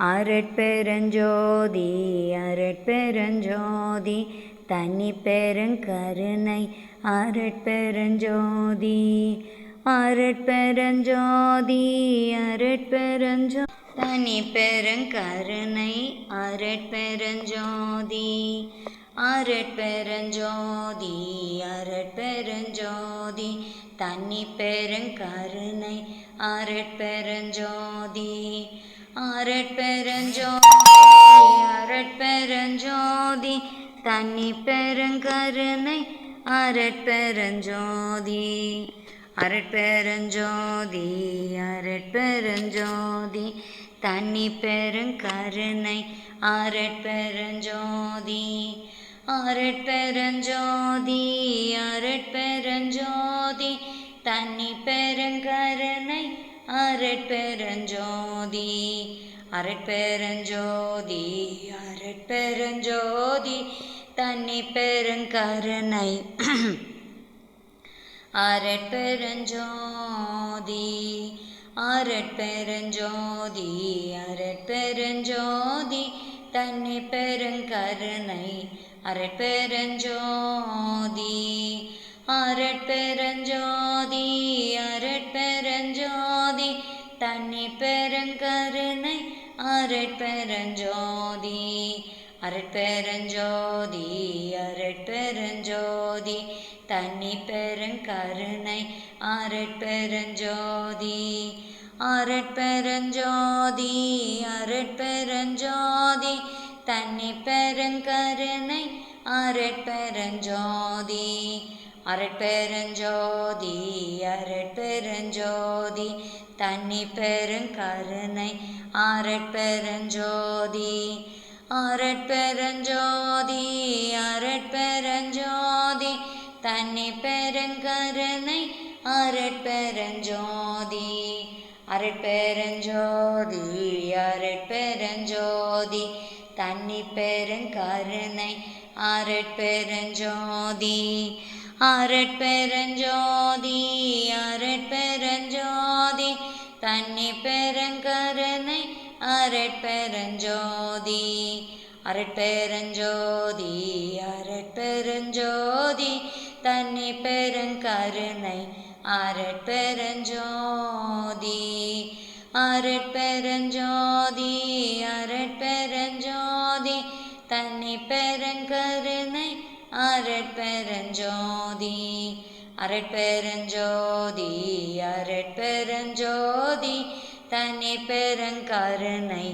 அருட்பெருஞ்சோதி அருட்பெருஞ்சோதி தனிப்பெருங்கருணை அருட்பெருஞ்சோதி அருட்பெருஞ்சோதி அருட்பெருஞ்சோ தனிப்பெருங்கருணை அருட்பெருஞ்சோதி அருட்பெருஞ்சோதி அருட்பெருஞ்சோதி தனிப்பெருங்கருணை அருட்பெருஞ்சோதி அருட்பெருஞ்சோதி அருட்பெருஞ்சோதி தனிப்பெருங்கருணை அருட்பெருஞ்சோதி அருட்பெருஞ்சோதி அருட்பெருஞ்சோதி தனிப்பெருங்கருணை அருட்பெருஞ்சோதி அருட்பெருஞ்சோதி அருட்பெருஞ்சோதி தனிப்பெருங்கருணை அருட்பெருஞ்சோதி அருட்பெருஞ்சோதி அருட்பெருஞ்சோதி தனிப்பெருங்கருணை அருட்பெருஞ்சோதி அருட்பெருஞ்சோதி அருட்பெருஞ்சோதி தனிப்பெருங்கருணை அருட்பெருஞ்சோதி அருட்பெருஞ்சோதி அருட்பெருஞ்சோதி தனிப்பெருங்கருணை அருட்பெருஞ்சோதி அருட்பெருஞ்சோதி அருட்பெருஞ்சோதி தனிப்பெருங்கருணை அருட்பெருஞ்சோதி அருட்பெருஞ்சோதி அருட்பெருஞ்சோதி தனிப்பெருங்கருணை அருட்பெருஞ்சோதி அருட்பெருஞ்சோதி அருட்பெருஞ்சோதி தனிப்பெருங்கருணை அருட்பெருஞ்சோதி அருட்பெருஞ்சோதி அருட்பெருஞ்சோதி தனிப்பெருங்கருணை அருட்பெருஞ்சோதி அருட்பெருஞ்சோதி அருட்பெருஞ்சோதி தனிப்பெருங்கருணை அருட்பெருஞ்சோதி அருட்பெருஞ்சோதி அருட்பெருஞ்சோதி தனிப்பெருங்கருணை அருட்பெருஞ்சோதி அருட்பெருஞ்சோதி அருட்பெருஞ்சோதி தனிப்பெருங்கருணை அருட்பெருஞ்சோதி அருட்பெருஞ்சோதி அருட்பெருஞ்சோதி தனிப்பெருங்கருணை அருட்பெருஞ்சோதி அருட்பெருஞ்சோதி அருட்பெருஞ்சோதி தனிப்பெருங்கருணை